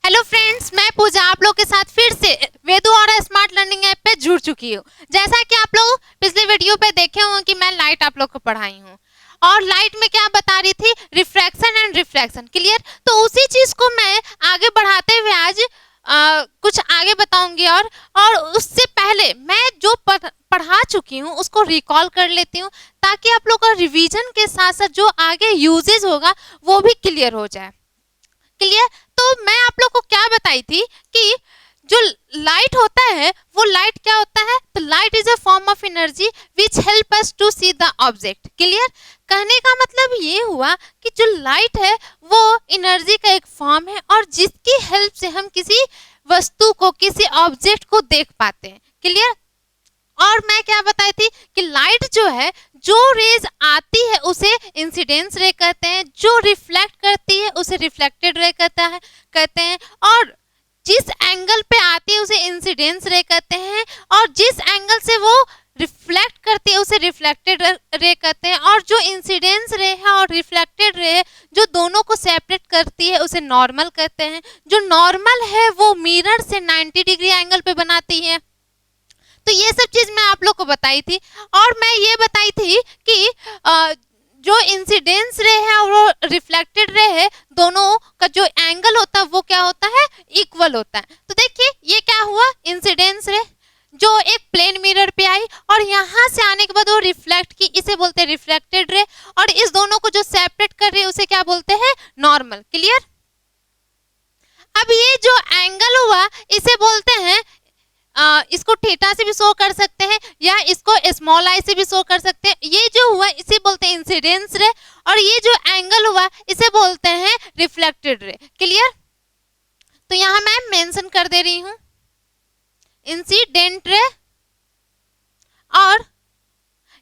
Hello friends, मैं पूजा आप लोग के साथ फिर से वेदू और स्मार्ट लर्निंग ऐप पे जुड़ चुकी हूँ। जैसा कि आप लोग पिछले वीडियो पे देखे होंगे कि मैं लाइट आप लोग को पढ़ाई हूँ और लाइट में क्या बता रही थी, रिफ्रैक्शन एंड रिफ्लेक्शन। क्लियर? तो उसी चीज को मैं आगे बढ़ाते हुए आज कुछ आगे बताऊंगी और उससे पहले मैं जो पढ़ा चुकी हूँ उसको रिकॉल कर लेती हूँ ताकि आप लोग का रिवीजन के साथ साथ जो आगे यूजेज होगा वो भी क्लियर हो जाए। क्लियर? तो मैं आप लोग को क्या बताई थी कि जो लाइट होता है वो लाइट क्या होता है, तो light is a form of energy which help us to see the object. Clear? कहने का मतलब ये हुआ कि जो लाइट है वो एनर्जी का एक फॉर्म है और जिसकी हेल्प से हम किसी वस्तु को, किसी ऑब्जेक्ट को देख पाते हैं। क्लियर? और मैं क्या बताई थी कि लाइट जो है, जो रेज आती है उसे इंसिडेंस रे कहते हैं, जो रिफ्लेक्ट करती है उसे रिफ्लेक्टेड रे कहते हैं और जिस एंगल पे आती है उसे इंसिडेंस रे कहते हैं और जिस एंगल से वो रिफ्लेक्ट करती है उसे रिफ्लेक्टेड रे कहते हैं और जो इंसिडेंस रे है और रिफ्लेक्टेड रे है जो दोनों को सेपरेट करती है उसे नॉर्मल कहते हैं। जो नॉर्मल है वो मिरर से 90 डिग्री एंगल पे बनाती है। तो ये सब चीज मैं आप लोग को बताई थी और मैं ये बताई थी कि जो इंसिडेंस रे है और वो रिफ्लेक्टेड रे है, दोनों का जो एंगल होता है वो क्या होता है, इक्वल होता है। तो देखिए ये क्या हुआ, इंसिडेंस रे जो एक प्लेन मिरर पे आई और यहाँ से आने के बाद वो रिफ्लेक्ट की, इसे बोलते हैं रिफ्लेक्टेड रे और इस दोनों को जो सेपरेट कर रही है उसे क्या बोलते हैं, नॉर्मल। क्लियर? अब ये जो एंगल हुआ इसे बोलते हैं इसको थीटा से भी शो कर सकते हैं या इसको स्मॉल आई से भी शो कर सकते हैं। ये जो हुआ इसे बोलते हैं इंसिडेंस रे और ये जो एंगल हुआ इसे बोलते हैं रिफ्लेक्टेड रे। क्लियर? तो यहां मैं मेंशन कर दे रही हूं इंसिडेंट रे और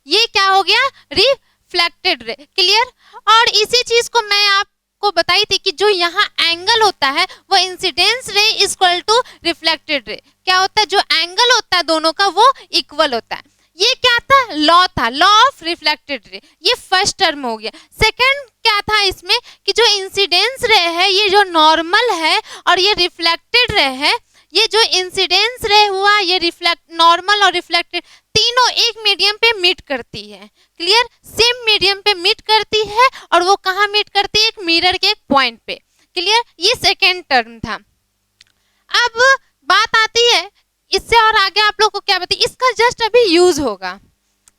ये क्या हो गया, रिफ्लेक्टेड रे। क्लियर? और इसी चीज को मैं आपको बताई थी कि जो यहाँ एंगल होता है वो इंसिडेंस रे इक्वल टू रिफ्लेक्टेड रे क्या होता है, जो एंगल होता है दोनों का वो इक्वल होता है। ये क्या था, लॉ था, लॉ ऑफ रिफ्लेक्टेड रे। ये फर्स्ट टर्म हो गया। सेकंड क्या था इसमें कि जो इंसिडेंस रे है ये जो नॉर्मल है और ये रिफ्लेक्टेड रे है, ये जो इंसिडेंस रे हुआ ये रिफ्लेक्ट, नॉर्मल और रिफ्लेक्टेड तीनों एक मीडियम पे मीट करती है। क्लियर? सेम मीडियम पे मीट करती है और वो कहाँ मीट करती है, एक मिरर के एक पॉइंट पे। क्लियर? ये सेकेंड टर्म था। अब बात आती है इससे और आगे आप लोग को क्या बताइए, इसका जस्ट अभी यूज होगा।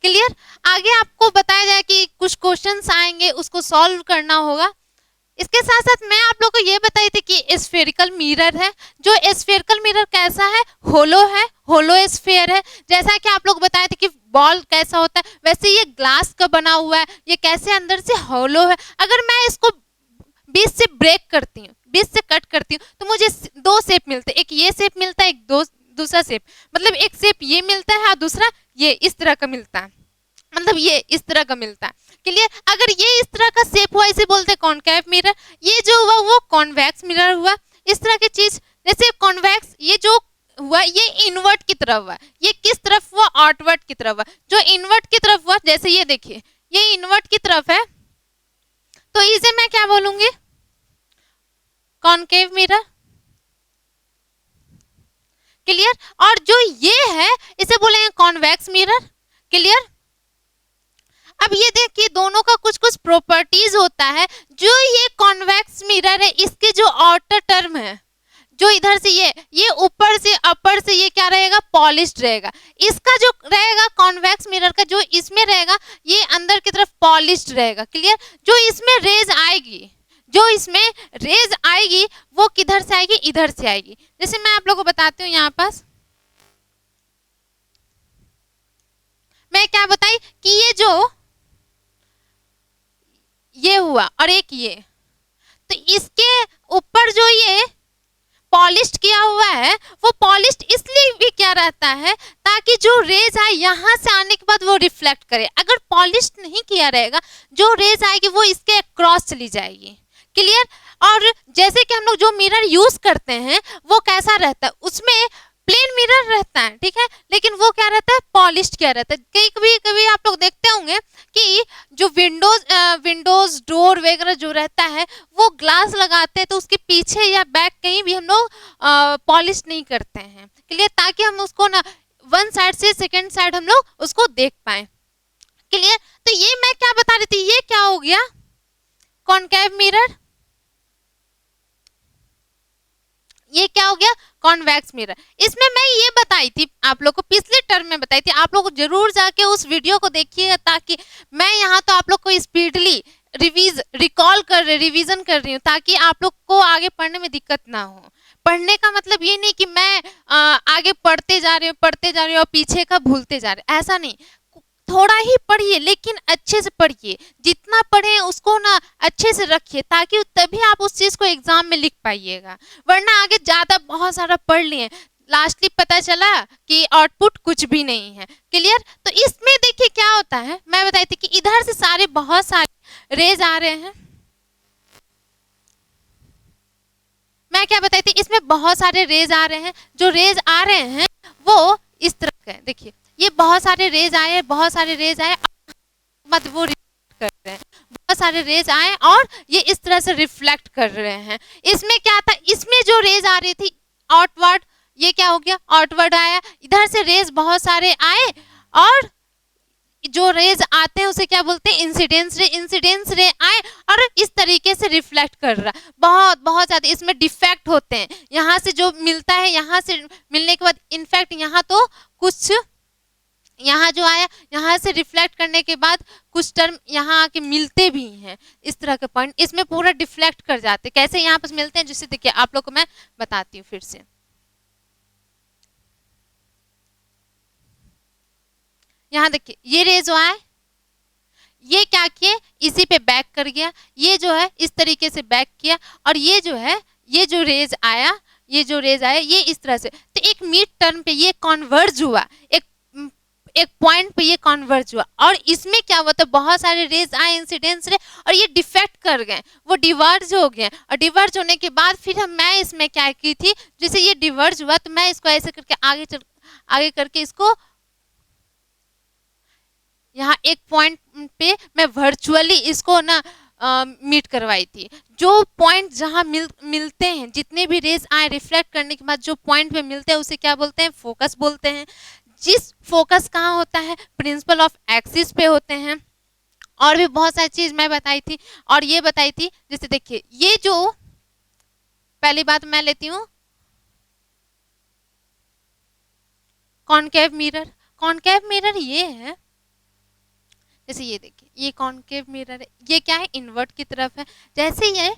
क्लियर? आगे आपको बताया जाए कि कुछ क्वेश्चंस आएंगे उसको सॉल्व करना होगा। इसके साथ साथ मैं आप लोग को ये बताई थी कि स्फेरिकल मिरर है। जो स्फेरिकल मिरर कैसा है, होलो है, होलो स्फेयर है। जैसा कि आप लोग बताए थे कि बॉल कैसा होता है वैसे ये ग्लास का बना हुआ है, ये कैसे अंदर से होलो है। अगर मैं इसको बीच से ब्रेक करती हूँ, बीच से कट करती हूँ तो मुझे दो शेप मिलते हैं, एक ये शेप मिलता है, एक दूसरा शेप, मतलब एक शेप ये मिलता है और दूसरा ये इस तरह का मिलता है, मतलब ये इस तरह का मिलता है। क्लियर? अगर ये इस तरह का शेप हुआ इसे बोलते हैं कॉनकेव मिरर, ये जो हुआ वो कॉन्वेक्स मिरर हुआ। इस तरह की चीज जैसे कॉन्वेक्स, ये जो हुआ ये इनवर्ट की तरफ हुआ, ये किस तरफ हुआ, आउटवर्ड की तरफ हुआ। जो इनवर्ट की तरफ हुआ, जैसे ये देखिए ये इनवर्ट की तरफ है तो इसे मैं क्या बोलूंगी, कॉनकेव मिरर। क्लियर? और जो ये है इसे बोलेंगे कॉन्वेक्स मिरर। क्लियर? अब ये देखिए दोनों का कुछ कुछ प्रॉपर्टीज होता है। जो ये कॉन्वेक्स मिरर है इसके जो आउटर टर्म है, जो इधर से ये ऊपर से अपर से ये क्या रहेगा, पॉलिश्ड रहेगा। इसका जो रहेगा कॉन्वेक्स मिरर का जो इसमें रहेगा ये अंदर की तरफ पॉलिश्ड रहेगा। क्लियर? जो इसमें रेज आएगी, जो इसमें रेज आएगी वो किधर से आएगी, इधर से आएगी। जैसे मैं आप लोगों को बताती हूँ, यहाँ पास मैं क्या बताई कि ये जो ये हुआ और एक ये, तो इसके ऊपर जो ये पॉलिश्ड किया हुआ है वो पॉलिश्ड इसलिए भी क्या रहता है ताकि जो रेज आए यहाँ से आने के बाद वो रिफ्लेक्ट करे। अगर पॉलिश्ड नहीं किया रहेगा जो रेज आएगी वो इसके क्रॉस चली जाएगी। क्लियर? और जैसे कि हम लोग जो मिरर यूज करते हैं वो कैसा रहता है, उसमें प्लेन मिरर रहता है, ठीक है, लेकिन वो क्या रहता है, पॉलिश्ड क्या रहता है। कई कभी कभी आप लोग देखते होंगे कि जो विंडोज डोर वगैरह जो रहता है वो ग्लास लगाते हैं तो उसके पीछे या बैक कहीं भी हम लोग पॉलिश नहीं करते हैं, क्लियर, ताकि हम उसको ना वन साइड से सेकेंड साइड हम लोग उसको देख पाए, क्लियर। तो ये मैं क्या बता रही थी, ये क्या हो गया, कॉनकेव मिरर, ये क्या हो गया, कॉन्वेक्स मिरर। इसमें मैं ये बताई थी आप लोग को, पिछले टर्म में बताई थी, आप लोग जरूर जाके उस वीडियो को देखिएगा, ताकि मैं यहाँ तो आप लोग को स्पीडली रिवीजन कर रही हूँ, ताकि आप लोग को आगे पढ़ने में दिक्कत ना हो। पढ़ने का मतलब ये नहीं कि मैं आगे पढ़ते जा रही हूँ और पीछे का भूलते जा रहे, ऐसा नहीं, थोड़ा ही पढ़िए लेकिन अच्छे से पढ़िए, जितना पढ़े उसको ना अच्छे से रखिए, ताकि तभी आप उस चीज को एग्जाम में लिख पाइएगा, वरना आगे ज्यादा बहुत सारा पढ़ लिए लास्टली पता चला कि आउटपुट कुछ भी नहीं है, क्लियर। तो इसमें देखिए क्या होता है, मैं बताई थी कि इधर से सारे बहुत सारे रेज आ रहे हैं, मैं क्या बताई थी, इसमें बहुत सारे रेज आ रहे हैं, जो रेज आ रहे हैं वो इस तरह के, देखिए ये बहुत सारे रेज आए, बहुत सारे रेज आए, मत वो रिफ्लेक्ट कर रहे हैं, बहुत सारे रेज आए और ये इस तरह से रिफ्लेक्ट कर रहे हैं। इसमें क्या था, इसमें जो रेज आ रही थी आउटवर्ड, ये क्या हो गया, आउटवर्ड आया, इधर से रेज बहुत सारे आए और जो रेज आते हैं उसे क्या बोलते हैं, इंसिडेंस रे आए और इस तरीके से रिफ्लेक्ट कर रहा, बहुत बहुत ज्यादा इसमें डिफेक्ट होते हैं, यहाँ से जो मिलता है, यहाँ से मिलने के बाद इनफैक्ट यहाँ तो कुछ, यहाँ जो आया यहाँ से रिफ्लेक्ट करने के बाद कुछ टर्म यहाँ आके मिलते भी हैं, इस तरह के पॉइंट इसमें पूरा डिफ्लेक्ट कर जाते, कैसे यहाँ पर मिलते हैं, जिससे देखिए आप लोग को मैं बताती हूँ फिर से। यहाँ देखिए ये रेज आए, ये क्या किए, इसी पे बैक कर गया, ये जो है इस तरीके से बैक किया, और ये जो है, ये जो रेज आया, ये जो रेज आया ये इस तरह से, तो एक मिड टर्म पे ये कॉन्वर्ज हुआ, एक पॉइंट पे ये कॉन्वर्ज हुआ, और इसमें क्या हुआ, तो बहुत सारे रेज आए इंसिडेंस रे और ये डिफेक्ट कर गए, वो डिवर्ज हो गए, और डिवर्ज होने के बाद फिर मैं इसमें क्या की थी, जैसे ये डिवर्ज हुआ तो मैं इसको ऐसे करके आगे करके इसको यहाँ एक पॉइंट पे मैं वर्चुअली इसको ना मीट करवाई थी, जो पॉइंट जहाँ मिलते हैं, जितने भी रेज आए रिफ्लेक्ट करने के बाद जो पॉइंट पे मिलते हैं उसे क्या बोलते हैं, फोकस बोलते हैं। जिस फोकस कहाँ होता है, प्रिंसिपल ऑफ एक्सिस पे होते हैं, और भी बहुत सारी चीज मैं बताई थी, और ये बताई थी, जैसे देखिए ये जो पहली बात मैं लेती हूँ कॉनकेव मिरर ये है, जैसे ये देखिए ये कॉनकेव मिरर है, ये क्या है, इन्वर्ट की तरफ है, जैसे ये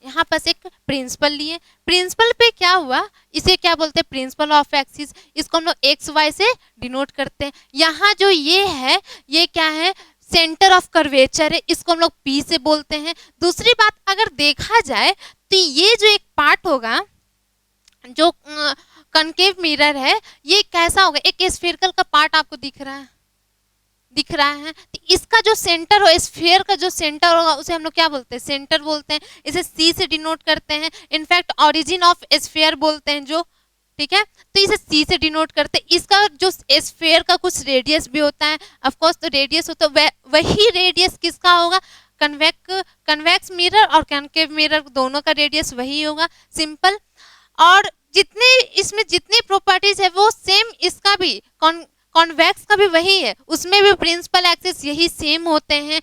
यहाँ पास एक प्रिंसिपल लिए, प्रिंसिपल पे क्या हुआ, इसे क्या बोलते हैं, प्रिंसिपल ऑफ एक्सिस, इसको हम लोग एक्स वाई से डिनोट करते हैं। यहाँ जो ये है, ये क्या है, सेंटर ऑफ कर्वेचर है, इसको हम लोग पी से बोलते हैं। दूसरी बात अगर देखा जाए तो ये जो एक पार्ट होगा जो कनकेव मिरर है, ये कैसा होगा, एक स्फेरिकल का पार्ट आपको दिख रहा है, तो इसका जो सेंटर हो, स्फीयर का जो सेंटर होगा उसे हम लोग क्या बोलते हैं, सेंटर बोलते हैं, इसे सी से डिनोट करते हैं, इनफैक्ट ओरिजिन ऑफ स्फीयर बोलते हैं जो, ठीक है, तो इसे सी से डिनोट करते हैं। इसका जो स्फीयर का कुछ रेडियस भी होता है, ऑफ कोर्स तो रेडियस होता है, वही रेडियस किसका होगा, कन्वेक्स मिरर और कॉनकेव मिरर दोनों का रेडियस वही होगा, सिंपल। और जितने इसमें जितनी प्रॉपर्टीज है वो सेम इसका भी कॉन्वेक्स का भी वही है, उसमें भी प्रिंसिपल एक्सिस यही सेम होते हैं,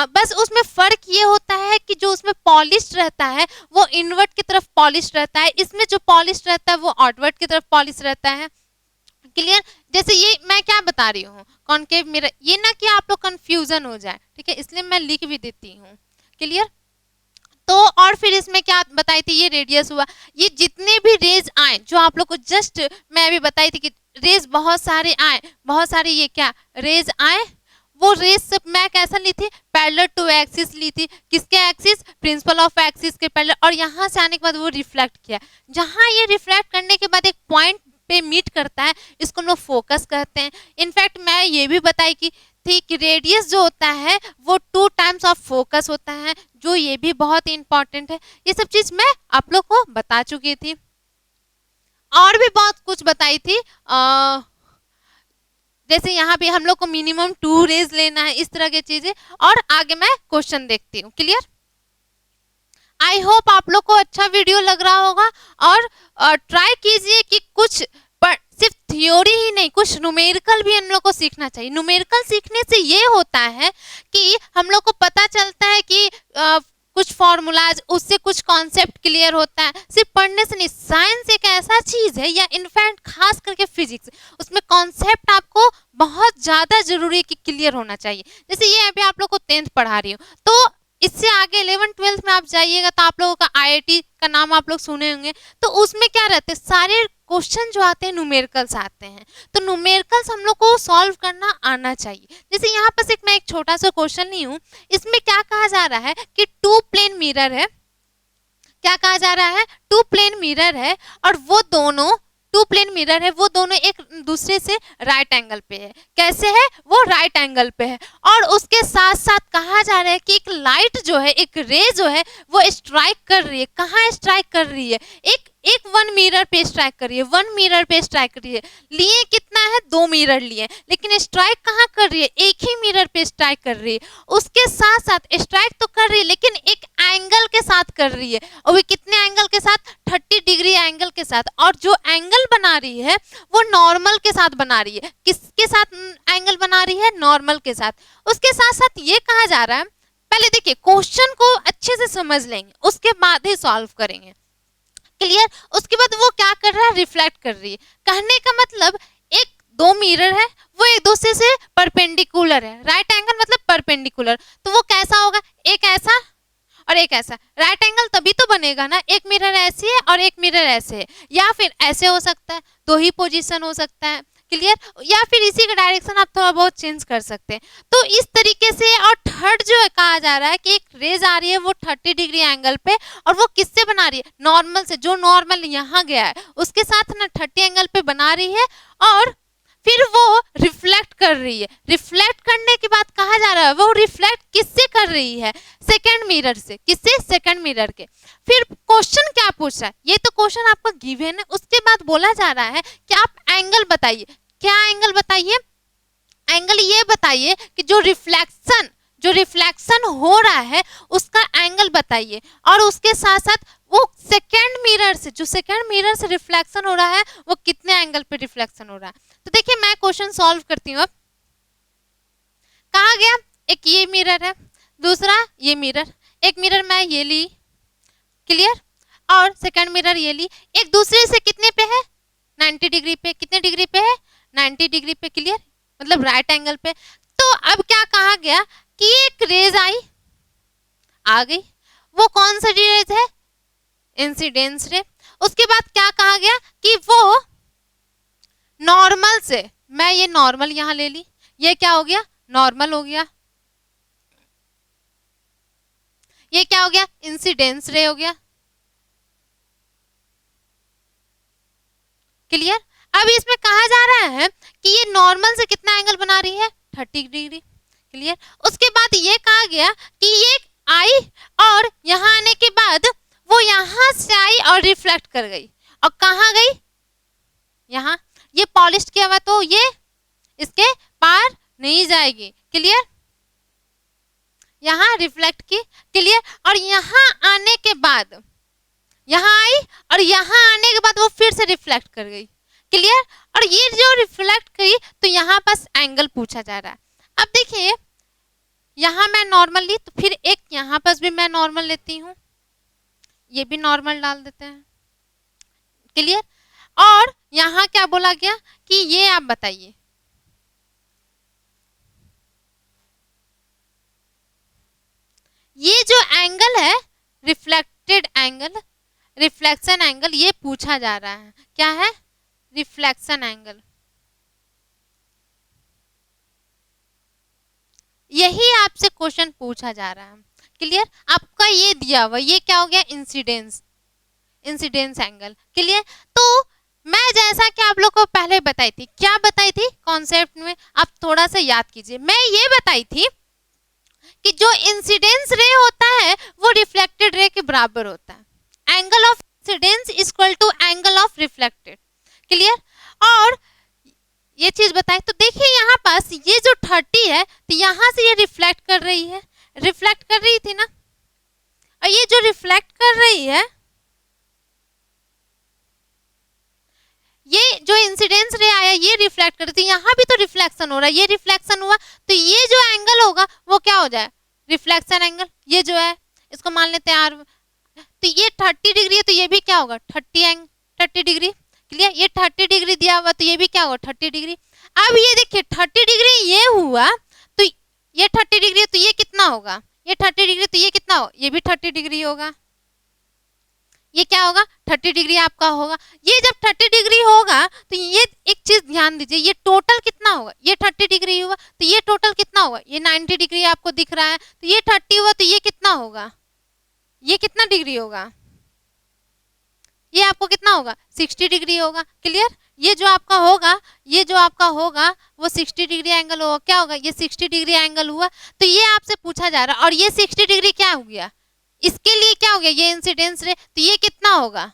बस उसमें फर्क ये होता है कि जो उसमें पॉलिश रहता है वो इनवर्ट की तरफ पॉलिश रहता है, इसमें जो पॉलिश रहता है वो आउटवर्ट की तरफ पॉलिश रहता है, क्लियर। जैसे ये मैं क्या बता रही हूँ कॉनकेव मिरर, ये ना कि आप लोग कंफ्यूजन हो जाए, ठीक है, इसलिए मैं लिख भी देती हूँ, क्लियर। तो और फिर इसमें क्या बताई थी, ये रेडियस हुआ, ये जितने भी रेज आए जो आप लोग को जस्ट मैं अभी बताई थी कि रेज बहुत सारे आए, बहुत सारे ये क्या रेज आए, वो रेज सब मैं कैसा ली थी, पैरेलल टू एक्सिस ली थी, किसके एक्सिस, प्रिंसिपल ऑफ एक्सिस के पैरेलल, और यहाँ से आने के बाद वो रिफ्लेक्ट किया, जहाँ ये रिफ्लेक्ट करने के बाद एक पॉइंट पे मीट करता है, इसको हम लोग फोकस कहते हैं। इनफैक्ट मैं ये भी बताई कि थी कि रेडियस जो होता है वो 2 टाइम्स ऑफ फोकस होता है, जो ये भी बहुत इंपॉर्टेंट है, ये सब चीज मैं आप लोग को बता चुकी थी। और भी बहुत कुछ बताई थी, जैसे यहाँ पे हम लोग को मिनिमम 2 रेज लेना है, इस तरह की चीजें। और आगे मैं क्वेश्चन देखती हूँ। क्लियर? आई होप आप लोग को अच्छा वीडियो लग रहा होगा। और ट्राई कीजिए कि कुछ पर सिर्फ थ्योरी ही नहीं, कुछ न्यूमेरिकल भी हम लोग को सीखना चाहिए। न्यूमेरिकल सीखने से ये होता है कि हम लोग को पता चलता है कि कुछ फॉर्मूलाज, उससे कुछ कॉन्सेप्ट क्लियर होता है। सिर्फ पढ़ने से नहीं, साइंस एक ऐसा चीज है, या इनफैक्ट खास करके फिजिक्स, उसमें कॉन्सेप्ट आपको बहुत ज्यादा जरूरी है कि क्लियर होना चाहिए। जैसे ये अभी आप लोग को 10th पढ़ा रही हूँ, तो इससे आगे 11th 12th में आप जाइएगा तो आप लोगों का IIT का नाम आप लोग सुने होंगे, तो उसमें क्या रहते हैं, सारे क्वेश्चन जो आते हैं न्यूमेरिकल्स आते हैं। तो न्यूमेरिकल्स हम लोग को सॉल्व करना आना चाहिए। जैसे यहाँ पर मैं एक छोटा सा क्वेश्चन ली हूँ, इसमें क्या कहा जा रहा है कि 2 प्लेन मिरर है। क्या कहा जा रहा है? 2 प्लेन मिरर है, और वो दोनों 2 प्लेन मिरर है, वो दोनों एक दूसरे से राइट एंगल पे है। कैसे है? वो राइट एंगल पे है। और उसके साथ साथ कहा जा रहा है कि एक लाइट जो है, एक रे जो है, वो स्ट्राइक कर रही है। कहाँ स्ट्राइक कर रही है? एक 1 मिरर पे स्ट्राइक कर रही है, 1 मिरर पे स्ट्राइक कर रही है। लिए कितना है? 2 मिरर लिए, लेकिन स्ट्राइक कहाँ कर रही है? एक ही मिरर पे स्ट्राइक कर रही है। उसके साथ साथ स्ट्राइक तो कर रही है, लेकिन एक एंगल के साथ कर रही है। और वो कितने एंगल के साथ? 30 डिग्री एंगल के साथ। और जो एंगल बना रही है वो नॉर्मल के साथ बना रही है। किसके साथ एंगल बना रही है? नॉर्मल के साथ। उसके साथ साथ ये कहा जा रहा है, पहले देखिए क्वेश्चन को अच्छे से समझ लेंगे, उसके बाद ही सॉल्व करेंगे। क्लियर? उसके बाद वो क्या कर रहा है? रिफ्लेक्ट कर रही है। कहने का मतलब एक 2 मिरर है, वो एक दूसरे से परपेंडिकुलर है। राइट एंगल मतलब परपेंडिकुलर, तो वो कैसा होगा? एक ऐसा और एक ऐसा। राइट एंगल तभी तो बनेगा ना, एक मिरर ऐसी है और एक मिरर ऐसे है, या फिर ऐसे हो सकता है, 2 ही पोजीशन हो सकता है। क्लियर? या फिर इसी का डायरेक्शन आप थोड़ा बहुत चेंज कर सकते हैं। तो इस तरीके से। और थर्ड जो है कहा जा रहा है कि एक रेज आ रही है वो 30 डिग्री एंगल पे, और वो किससे बना रही है? नॉर्मल से। जो नॉर्मल यहाँ गया है उसके साथ ना 30 एंगल पे बना रही है, और फिर वो रिफ्लेक्ट कर रही है। रिफ्लेक्ट करने के बाद कहा जा रहा है वो रिफ्लेक्ट किससे कर रही है? सेकंड मिरर से। किससे? सेकंड मिरर के। फिर क्वेश्चन क्या पूछ रहा है? ये तो क्वेश्चन आपका गिवन है। उसके बाद बोला जा रहा है कि आप एंगल बताइए। क्या एंगल बताइए? एंगल ये बताइए कि जो रिफ्लेक्शन हो रहा है उसका एंगल बताइए। और उसके साथ साथ वो सेकंड मिरर से, जो सेकंड मिरर से रिफ्लेक्शन हो रहा है, वो कितने एंगल पे रिफ्लेक्शन हो रहा है। तो देखिए मैं क्वेश्चन सॉल्व करती हूँ। अब कहा गया एक ये मिरर है, दूसरा ये मिरर, एक मिरर मैं ये ली। क्लियर? और सेकंड मिरर ये ली। एक दूसरे से कितने पे है? 90 डिग्री पे। कितने डिग्री पे है? 90 डिग्री पे। क्लियर? मतलब राइट एंगल पे। तो अब क्या कहा गया कि एक रेज आई, आ गई। वो कौन सा रेज है? इंसिडेंस रे। उसके बाद क्या कहा गया कि वो नॉर्मल से, मैं ये नॉर्मल यहां ले ली, ये क्या हो गया? नॉर्मल हो गया। ये क्या हो गया? इंसिडेंस रे हो गया। क्लियर? अब इसमें कहा जा रहा है कि ये नॉर्मल से कितना एंगल बना रही है? 30 डिग्री। क्लियर? उसके बाद ये कहा गया कि ये आई, और यहां आने के बाद वो यहां से आई और रिफ्लेक्ट कर गई। और कहां गई? यहां। ये पॉलिश किया हुआ, तो ये इसके पार नहीं जाएगी। क्लियर? यहां रिफ्लेक्ट की। क्लियर? और यहां आने के बाद, यहां आई और यहां आने के बाद वो फिर से रिफ्लेक्ट कर गई। क्लियर? और ये जो रिफ्लेक्ट की, तो यहां पास एंगल पूछा जा रहा है। अब देखिए यहां मैं नॉर्मल ली, तो फिर एक यहां पास भी मैं नॉर्मल लेती हूं, ये भी नॉर्मल डाल देते हैं। क्लियर? और यहां क्या बोला गया कि ये आप बताइए। ये जो एंगल है रिफ्लेक्टेड एंगल, रिफ्लेक्शन एंगल, ये पूछा जा रहा है। क्या है? Reflection angle. यही आपसे क्वेश्चन पूछा जा रहा है। क्लियर? आपका ये दिया हुआ, ये क्या हो गया? Incidence angle. क्लियर? तो मैं जैसा कि आप लोग को पहले बताई थी, क्या बताई थी कॉन्सेप्ट में, आप थोड़ा सा याद कीजिए। मैं ये बताई थी कि जो इंसिडेंस रे होता है वो रिफ्लेक्टेड रे के बराबर होता है। Angle of incidence equal to angle of reflected. Clear. और ये चीज बताए तो देखिए यहाँ पास ये जो 30 है तो यहाँ से ये रिफ्लेक्ट कर रही है, रिफ्लेक्ट कर रही थी ना, और ये जो रिफ्लेक्ट कर रही है, ये जो इंसिडेंस रे आया ये रिफ्लेक्ट कर रही थी, यहाँ भी तो रिफ्लेक्शन हो रहा है, ये रिफ्लेक्शन हुआ तो ये जो एंगल होगा वो क्या हो जाए, रिफ्लेक्शन एंगल। ये जो है इसको मान लेते हैं आर, तो ये 30 डिग्री है तो ये भी क्या होगा 30 डिग्री। क्लियर, ये 30 डिग्री दिया हुआ तो ये भी क्या होगा 30 डिग्री। अब ये देखिए 30 डिग्री ये हुआ तो ये 30 डिग्री तो ये कितना होगा, ये 30 डिग्री तो ये कितना होगा, ये भी 30 डिग्री होगा, ये क्या होगा 30 डिग्री आपका होगा। ये जब 30 डिग्री होगा तो ये एक चीज ध्यान दीजिए, ये टोटल कितना होगा, ये 30 डिग्री हुआ तो ये टोटल कितना होगा, ये 90 डिग्री आपको दिख रहा है तो ये 30 हुआ तो ये कितना होगा, ये कितना डिग्री होगा, ये आपको कितना होगा 60 डिग्री होगा। क्लियर, ये जो आपका होगा, ये जो आपका होगा वो 60 डिग्री एंगल होगा, क्या होगा ये 60 डिग्री एंगल हुआ। तो ये आपसे पूछा जा रहा है और ये 60 डिग्री क्या हो गया, इसके लिए क्या हो गया ये इंसिडेंस रे, तो ये कितना होगा,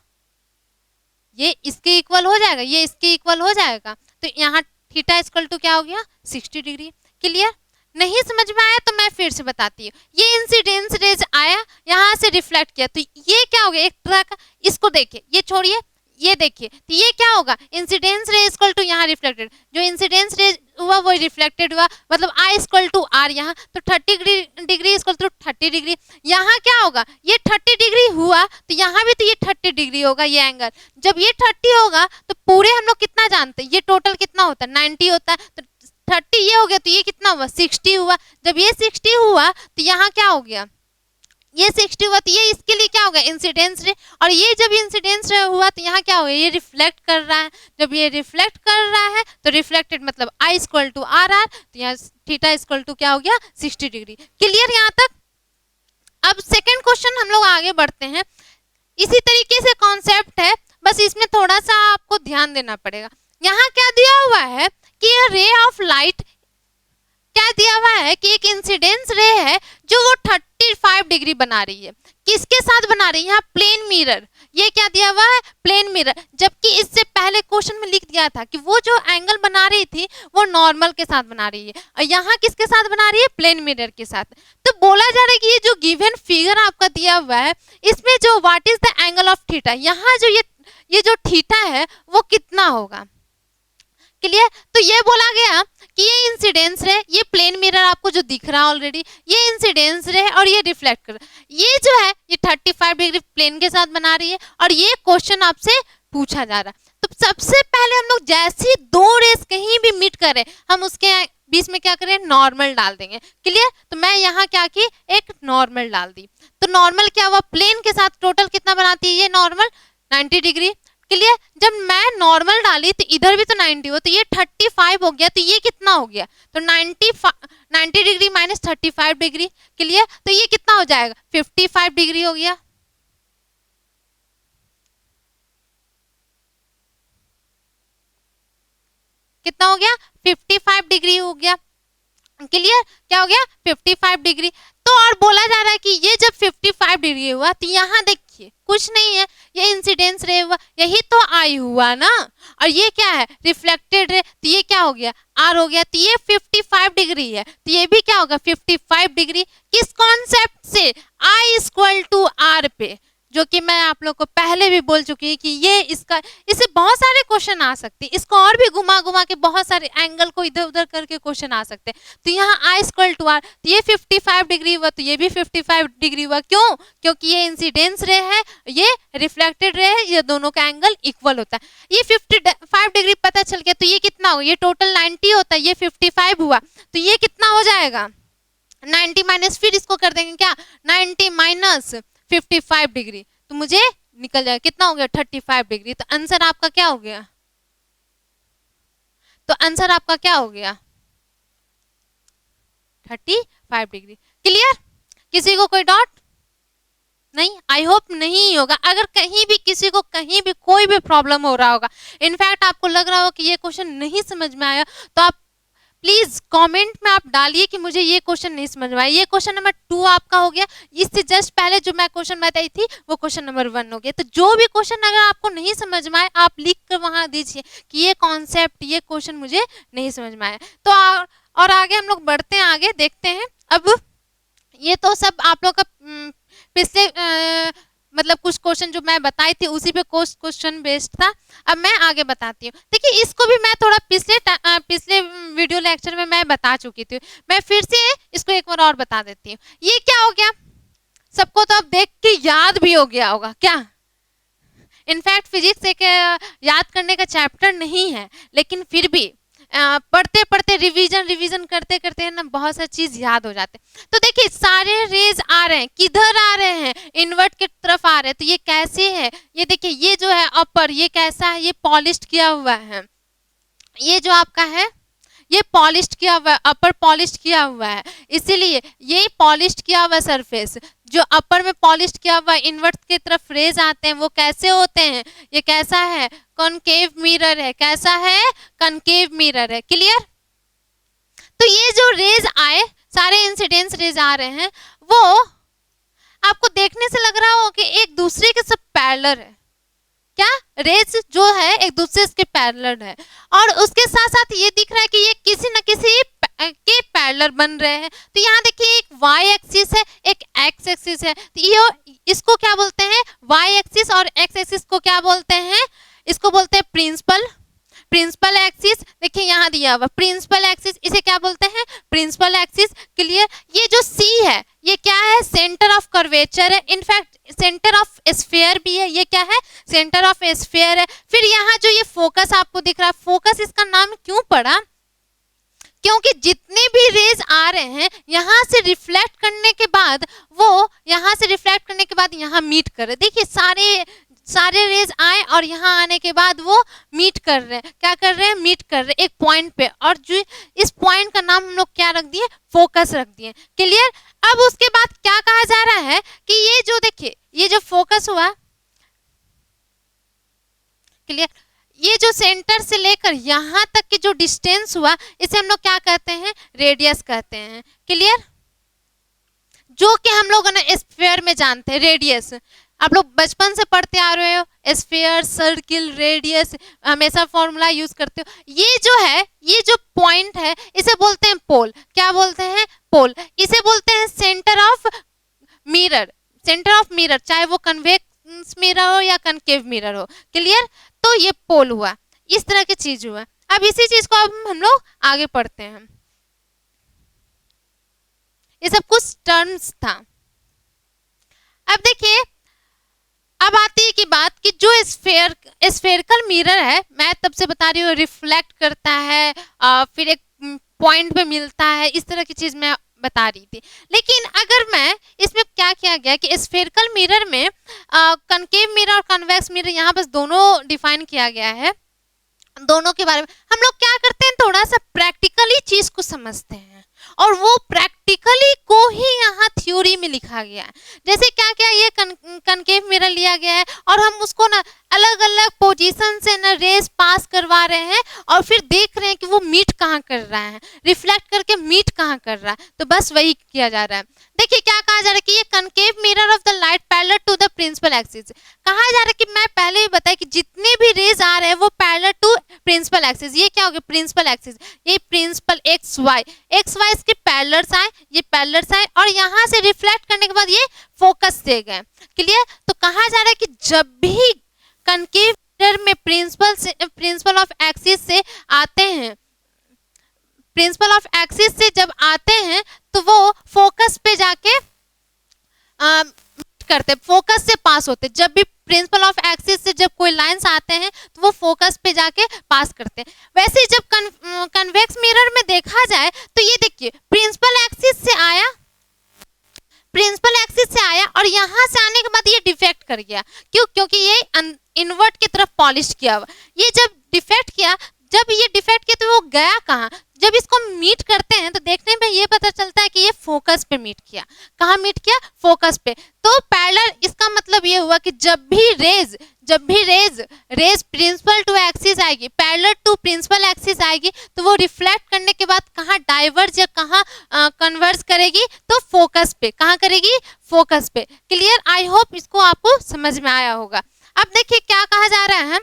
ये इसके इक्वल हो जाएगा, ये इसके इक्वल हो जाएगा, तो यहाँ थीटा इक्वल टू क्या हो गया 60 डिग्री। क्लियर, नहीं समझ में आया तो मैं फिर से बताती हूँ, ये इंसिडेंस रेज आया यहाँ से रिफ्लेक्ट किया तो ये क्या हो गया एक तरह का, इसको देखिए ये छोड़िए ये देखिए तो ये क्या होगा इंसिडेंस रे इक्वल टू यहाँ रिफ्लेक्टेड, जो इंसिडेंस रे हुआ वो रिफ्लेक्टेड हुआ, मतलब आई इक्वल टू आर, यहाँ तो 30 डिग्री इक्वल टू 30 डिग्री, यहाँ क्या होगा ये 30 डिग्री हुआ तो यहाँ भी तो ये 30 डिग्री होगा ये एंगल। जब ये 30 होगा तो पूरे हम लोग कितना जानते हैं, ये टोटल कितना होता है 90 होता है, तो 30 ये हो गया तो ये कितना हुआ 60 हुआ। जब ये 60 हुआ तो यहाँ क्या हो गया ये 60 हुआ तो ये इसके लिए क्या होगा इंसिडेंस रे, और ये जब इंसिडेंस रे हुआ तो यहाँ क्या होगा ये रिफ्लेक्ट कर रहा है, जब ये रिफ्लेक्ट कर रहा है तो रिफ्लेक्टेड मतलब I equal to are are, तो यहाँ थीटा इक्वल टू क्या हो गया 60 डिग्री। क्लियर यहाँ तक। अब सेकेंड क्वेश्चन हम लोग आगे बढ़ते हैं, इसी तरीके से कॉन्सेप्ट है, बस इसमें थोड़ा सा आपको ध्यान देना पड़ेगा। यहाँ क्या दिया हुआ है कि रे ऑफ लाइट, क्या दिया हुआ है कि एक इंसिडेंस रे है जो वो 35 डिग्री बना रही है, किसके साथ बना रही है यहाँ प्लेन मिरर, ये क्या दिया हुआ है प्लेन मिरर, जबकि इससे पहले क्वेश्चन में लिख दिया था कि वो जो एंगल बना रही थी वो नॉर्मल के साथ बना रही है, और यहाँ किसके साथ बना रही है प्लेन मिरर के साथ। तो बोला जा रहा है कि ये जो गिवन फिगर आपका दिया हुआ है इसमें जो what is the angle of theta, यहाँ जो ये जो थीटा है वो कितना होगा। क्लियर, तो ये बोला गया कि ये इंसिडेंस रे, ये प्लेन मिरर आपको जो दिख रहा है ऑलरेडी, ये इंसिडेंस रे है और ये रिफ्लेक्ट कर, ये जो है ये 35 डिग्री प्लेन के साथ बना रही है और ये क्वेश्चन आपसे पूछा जा रहा है। तो सबसे पहले हम लोग जैसी दो रेस कहीं भी मीट करें हम उसके बीच में क्या करें नॉर्मल डाल देंगे। क्लियर, तो मैं यहाँ क्या की एक नॉर्मल डाल दी, तो नॉर्मल क्या हुआ प्लेन के साथ टोटल कितना बनाती है ये नॉर्मल 90 डिग्री। क्लियर, जब मैं नॉर्मल डाली तो इधर भी तो 90 हो तो ये 35 हो गया, तो ये कितना हो गया तो 90 डिग्री माइनस 35 डिग्री। क्लियर, तो ये कितना हो जाएगा 55 डिग्री हो गया। कितना हो गया 55 डिग्री हो गया। क्लियर, क्या हो गया 55 डिग्री। तो और बोला जा रहा है कि ये जब 55 डिग्री हुआ तो यहाँ देखिए कुछ नहीं है, ये इंसिडेंस रे हुआ, यही तो आई हुआ ना, और ये क्या है रिफ्लेक्टेड रे, तो ये क्या हो गया आर हो गया, तो ये 55 डिग्री है, तो ये भी क्या होगा 55 डिग्री। किस कॉन्सेप्ट से आई इक्वल टू आर पे, जो कि मैं आप लोग को पहले भी बोल चुकी है कि ये इससे बहुत सारे क्वेश्चन आ सकते हैं, इसको और भी घुमा घुमा के बहुत सारे एंगल को इधर उधर करके क्वेश्चन आ सकते हैं। तो यहाँ आई इक्वल टू आर, तो ये 55 डिग्री हुआ तो ये भी 55 डिग्री हुआ, क्यों क्योंकि ये इंसिडेंस रे है ये रिफ्लेक्टेड रे है, ये दोनों का एंगल इक्वल होता है। ये 55 डिग्री पता चल गया तो ये कितना हो, ये टोटल 90 होता है, ये 55 हुआ तो ये कितना हो जाएगा 90 माइनस, फिर इसको कर देंगे क्या 90 माइनस 55 डिग्री, तो मुझे निकल जाएगा कितना हो गया 35 डिग्री। तो आंसर आपका क्या हो गया, तो आंसर आपका क्या हो गया 35 डिग्री। क्लियर, किसी को कोई डाउट नहीं, आई होप नहीं होगा। अगर कहीं भी किसी को कहीं भी कोई भी प्रॉब्लम हो रहा होगा, इनफैक्ट आपको लग रहा हो कि ये क्वेश्चन नहीं समझ में आया, तो आप प्लीज कमेंट में आप डालिए कि मुझे ये क्वेश्चन नहीं समझ में आया। ये क्वेश्चन नंबर 2 आपका हो गया। इससे जस्ट पहले जो मैं क्वेश्चन बताई थी वो क्वेश्चन नंबर 1 हो गया। तो जो भी क्वेश्चन अगर आपको नहीं समझ में आए आप लिख कर वहां दीजिए कि ये कॉन्सेप्ट, ये क्वेश्चन मुझे नहीं समझ में आया। तो और आगे हम लोग बढ़ते हैं, आगे देखते हैं। अब ये तो सब आप लोग का पिछले मतलब कुछ क्वेश्चन जो मैं बताई थी उसी पे क्वेश्चन बेस्ड था। अब मैं आगे बताती हूँ। देखिए इसको भी मैं थोड़ा पिछले वीडियो लेक्चर में मैं बता चुकी थी, मैं फिर से इसको एक बार और बता देती हूँ। ये क्या हो गया, सबको तो अब देख के याद भी हो गया होगा क्या। इनफैक्ट फिजिक्स एक याद करने का चैप्टर नहीं है, लेकिन फिर भी पढ़ते पढ़ते रिवीजन करते करते है ना बहुत सारी चीज याद हो जाते। तो देखिए सारे रेज आ रहे हैं, किधर आ रहे हैं, इन्वर्ट की तरफ आ रहे हैं। तो ये कैसे है, ये देखिए ये जो है अपर, ये कैसा है, ये पॉलिश्ड किया हुआ है। ये जो आपका है ये पॉलिश्ड किया हुआ है, अपर पॉलिश्ड किया हुआ है, इसीलिए ये पॉलिश्ड किया हुआ सरफेस जो अपर में पॉलिश्ड किया हुआ इन्वर्ट की तरफ रेज आते हैं वो कैसे होते हैं, ये कैसा है, कॉनकेव मिरर है। कैसा है, कॉनकेव मिरर है। क्लियर। तो ये जो रेज आए, सारे इंसिडेंस रेज आ रहे हैं, वो आपको देखने से लग रहा हो कि एक दूसरे के सब पैरेलल है। क्या, रेज जो है एक दूसरे के पैरेलल है, और उसके साथ साथ ये दिख रहा है कि ये किसी न किसी के पैरेलल बन रहे हैं। तो यहाँ देखिए एक वाई एक्सिस है, एक एक्स एक्सिस है। तो ये इसको क्या बोलते हैं, वाई एक्सिस, और एक्स एक्सिस को क्या बोलते हैं, इसको बोलते हैं प्रिंसिपल एक्सिस। देखिए यहाँ दिया हुआ प्रिंसिपल एक्सिस, इसे क्या बोलते हैं, प्रिंसिपल एक्सिस। क्लियर। ये जो सी है ये क्या है, सेंटर ऑफ कर्वेचर है, इनफैक्ट सेंटर ऑफ स्फीयर भी है। ये क्या है, सेंटर ऑफ स्फीयर है। फिर यहाँ जो ये फोकस आपको दिख रहा है, फोकस इसका नाम क्यों पड़ा, क्योंकि जितने भी रेज आ रहे हैं यहाँ से रिफ्लेक्ट करने के बाद वो यहाँ से रिफ्लेक्ट करने के बाद यहाँ मीट कर रहे। देखिए सारे रेज आए और यहाँ आने के बाद वो मीट कर रहे हैं। क्या कर रहे हैं, मीट कर रहे हैं एक पॉइंट पे, और जो इस पॉइंट का नाम हम लोग क्या रख दिए, फोकस रख दिए। क्लियर। अब उसके बाद क्या कहा जा रहा है कि ये जो देखिए ये जो फोकस हुआ, क्लियर, ये जो सेंटर से लेकर यहाँ तक की जो डिस्टेंस हुआ इसे हम लोग क्या कहते हैं, रेडियस कहते हैं। क्लियर। जो कि हम लोग ना स्फीयर में जानते हैं, रेडियस आप लोग बचपन से पढ़ते आ रहे हो, स्फीयर, सर्किल, रेडियस, हमेशा फॉर्मूला यूज करते हो। ये जो है, ये जो पॉइंट है इसे बोलते हैं पोल। क्या बोलते हैं, पोल। इसे बोलते हैं centre of mirror, centre of mirror, चाहे वो कन्वेक्स मिरर हो या कनकेव मिरर हो। क्लियर। तो ये पोल हुआ, इस तरह की चीज हुआ। अब इसी चीज को अब हम लोग आगे पढ़ते हैं। ये सब कुछ टर्म्स था। अब देखिए अब आती है की बात कि जो स्फेरिकल मिरर है, मैं तब से बता रही हूँ, रिफ्लेक्ट करता है, फिर एक पॉइंट पे मिलता है, इस तरह की चीज मैं बता रही थी। लेकिन अगर मैं इसमें क्या किया गया कि स्फेरिकल मिरर में कनकेव मिरर और कन्वेक्स मिरर यहाँ बस दोनों डिफाइन किया गया है। दोनों के बारे में हम लोग क्या करते हैं, थोड़ा सा प्रैक्टिकली चीज को समझते हैं, और वो प्रैक्टिकली को ही यहाँ थ्योरी में लिखा गया है। जैसे क्या क्या ये कनकेव मिरर लिया गया है और हम उसको ना अलग अलग पोजीशन से ना रेस पास करवा रहे हैं, और फिर देख रहे हैं कि वो मीट कहाँ कर रहा है, रिफ्लेक्ट करके मीट कहाँ कर रहा है। तो बस वही किया जा रहा है। देखिए क्या कहा जा रहा है कि ये concave mirror of the light parallel to the principal axis. कहा जा रहा है कि मैं पहले ही बताया कि जितने भी रेज आ रहे हैं वो पैरेलल टू प्रिंसिपल एक्सिस। ये क्या हो गया, प्रिंसिपल एक्सिस, ये प्रिंसिपल एक्स वाई इसके पैरेलल्स आए, ये पैरेलल्स आए, और यहाँ से रिफ्लेक्ट करने के बाद ये फोकस से गए। क्लियर। तो कहा जा रहा है कि जब भी कनकेव मिरर में प्रिंसिपल ऑफ एक्सिस से आते हैं, प्रिंसिपल ऑफ एक्सिस से जब आते हैं तो वो फोकस पे जाके करते, फोकस से पास होते। जब भी प्रिंसिपल ऑफ एक्सिस से जब कोई लाइंस आते हैं तो वो फोकस पे जाके पास करते हैं। वैसे जब कन्वेक्स मिरर में देखा जाए तो ये देखिए प्रिंसिपल एक्सिस से आया, प्रिंसिपल एक्सिस से आया, और यहाँ से आने के बाद ये डिफेक्ट कर गया। क्यों, क्योंकि ये इन्वर्ट की तरफ पॉलिश किया हुआ। ये जब डिफेक्ट किया, जब ये डिफेक्ट किया तो वो गया कहाँ, जब इसको मीट करते हैं तो देखने में ये पता चलता है कि ये फोकस पे मीट किया। कहाँ मीट किया? फोकस पे। तो पैरेलल, इसका मतलब ये हुआ कि जब भी रेज प्रिंसिपल टू एक्सिस आएगी, पैरेलल टू प्रिंसिपल एक्सिस आएगी, तो वो रिफ्लेक्ट करने के बाद कहाँ डाइवर्ज या कहाँ कन्वर्ज करेगी? तो फोकस पे। कहाँ करेगी? फोकस पे। क्लियर? आई होप इसको आपको समझ में आया होगा। अब देखिए क्या कहा जा रहा है,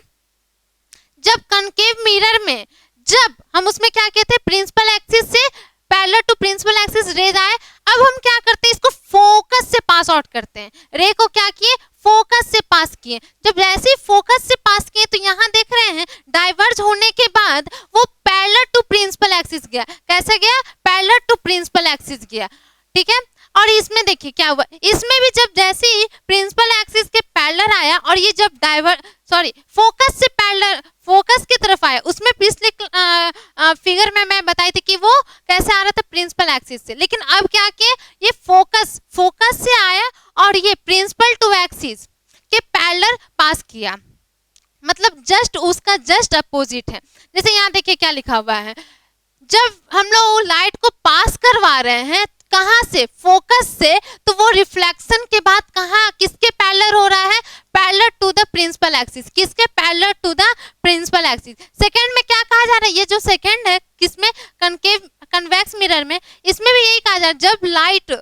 जब कनकेव मिरर में जब हम उसमें क्या कहते हैं, प्रिंसिपल एक्सिस से parallel to principal axis rays आए, अब हम क्या करते हैं, इसको फोकस से पास आउट करते हैं। रे को क्या किए? फोकस से पास किए। जब जैसे फोकस से पास किए तो यहाँ देख रहे हैं डाइवर्ज होने के बाद वो पैरेलल टू प्रिंसिपल एक्सिस गया। कैसे गया? पैरेलल टू प्रिंसिपल एक्सिस गया। ठीक है। और इसमें देखिए क्या हुआ, इसमें भी जब जैसे ही प्रिंसिपल एक्सिस के पैरेलल आया और ये जब फोकस से पैरेलल फोकस की तरफ आया, उसमें पिछले फिगर में मैं बताई थी कि वो कैसे आ रहा था, प्रिंसिपल एक्सिस से। लेकिन अब क्या किए, ये फोकस से आया और ये प्रिंसिपल टू एक्सिस के पैरेलल पास किया, मतलब उसका जस्ट अपोजिट है। जैसे यहाँ देखिए क्या लिखा हुआ है, जब हम लोग लाइट को पास करवा रहे हैं कहाँ से? फोकस से, तो वो रिफ्लेक्शन के बाद कहाँ किसके पैरेलल हो रहा है? Parallel to the principal axis. किसके? Parallel to the principal axis. Second में क्या कहा जा रहा है, ये जो सेकंड है किसमें? कन्वेक्स मिरर में, इसमें भी यही कहा जा रहा है, जब लाइट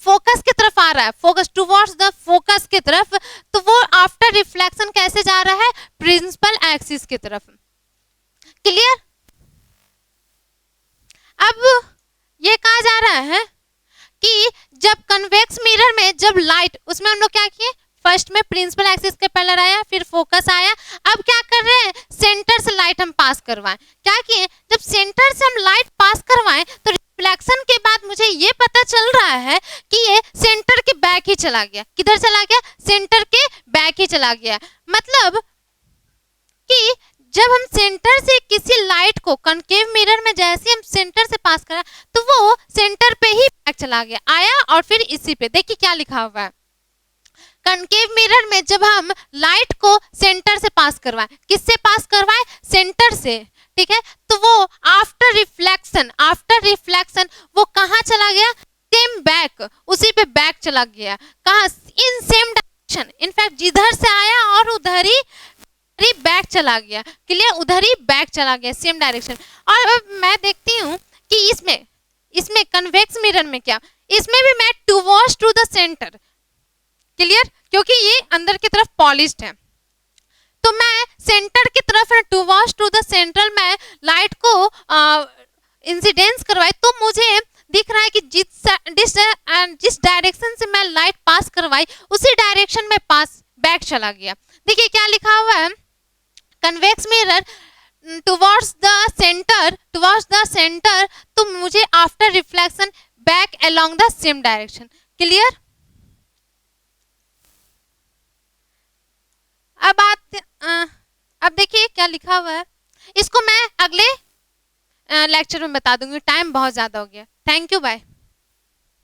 फोकस की तरफ आ रहा है, फोकस टुवर्ड्स द फोकस की तरफ, तो वो आफ्टर रिफ्लेक्शन कैसे जा रहा है? प्रिंसिपल एक्सिस की तरफ। क्लियर? अब ये कहा जा रहा है कि जब कन्वेक्स मिरर में जब लाइट, उसमें हम लोग क्या किए, फर्स्ट में प्रिंसिपल एक्सिस के पैरेलल आया, फिर फोकस आया। अब क्या कर रहे हैं, सेंटर से लाइट हम पास करवाएं। क्या किए, जब सेंटर से हम लाइट पास करवाएं तो रिफ्लेक्शन के बाद मुझे ये पता चल रहा है कि ये सेंटर के बैक ही चला गया। किधर चला गया? सेंटर के बैक ही चला गया। मतलब कि जब हम सेंटर से किसी लाइट को कनकेव मिरर में जैसे हम सेंटर से पास करा तो वो सेंटर पे ही बैक चला गया, आया और फिर इसी पे देखिए क्या लिखा हुआ है, कनकेव मिरर में जब हम लाइट को सेंटर से पास करवाएं, किससे पास करवाएं? सेंटर से। ठीक है, तो वो आफ्टर रिफ्लेक्शन वो कहाँ चला गया? सेम बैक, उसी पे बैक चला गया। कहाँ? In same direction. इनफैक्ट जिधर से आया और उधर ही बैक चला गया। क्लियर? उधर ही बैक चला गया, सेम डायरेक्शन। और अब मैं देखती हूँ कि इसमें कन्वेक्स मिरर में क्या, इसमें भी मैं towards to the centre. Clear? क्योंकि ये अंदर की तरफ पॉलिश्ड है, तो मैं सेंटर की तरफ टुवर्ड्स टू द सेंट्रल में लाइट को इंसिडेंस करवाई, तो मुझे दिख रहा है कि जिस डायरेक्शन से मैं लाइट पास करवाई उसी डायरेक्शन में पास बैक चला गया। देखिए क्या लिखा हुआ है, convex mirror towards the centre, तो मुझे after reflection back along the same direction. Clear? अब देखिए क्या लिखा हुआ है, इसको मैं अगले लेक्चर में बता दूंगी, टाइम बहुत ज्यादा हो गया। Thank you, bye.